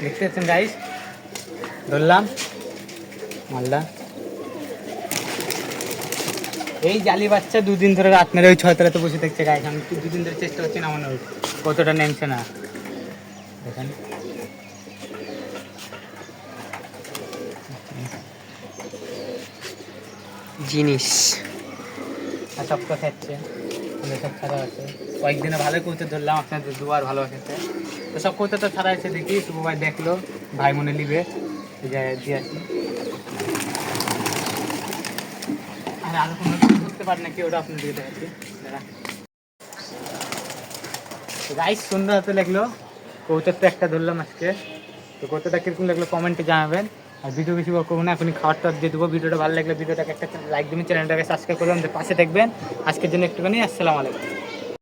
দেখতে পাচ্ছেন গাইস, ধরলাম মালদা। এই জালি বাচ্চা দুদিন ধরে রাত মেরে ওই ছয়তলাতে বসে থাকছে গাইস। আমি দুদিন ধরে চেষ্টা করছি নামানোর, কতটা নেমছে না দেখেন। জিনিস আর সব কথা হচ্ছে সব ছাড়া আছে। কয়েকদিনে ভালো কবুতর ধরলাম, আপনাদের দুবার ভালো আছে। তো সব কবুতর তো ছাড়া আছে, দেখি শুভ ভাই দেখলো, ভাই মনে নিবে এই জায়গায় দিয়ে আসি। আর আরো কোনো বুঝতে পারে নাকি, ওটা আপনার দিয়ে দেখাচ্ছি। গাইস সুন্দর হাতে লাগলো কবুতর, তো একটা ধরলাম আজকে। তো কতটা কিরকম লাগলো কমেন্টে জানাবেন। আর ভিডিও বেশি করবো না, এখনই খাওয়ার টাওয়ার দিয়ে দেবো। ভিডিওটা ভালো লাগলে ভিডিওটাকে একটা লাইক দেবেন, চ্যানেলটাকে সাবস্ক্রাইব করবেন, আমাদের পাশে থাকবেন। আজকের জন্য একটুখানি, আসসালামু আলাইকুম।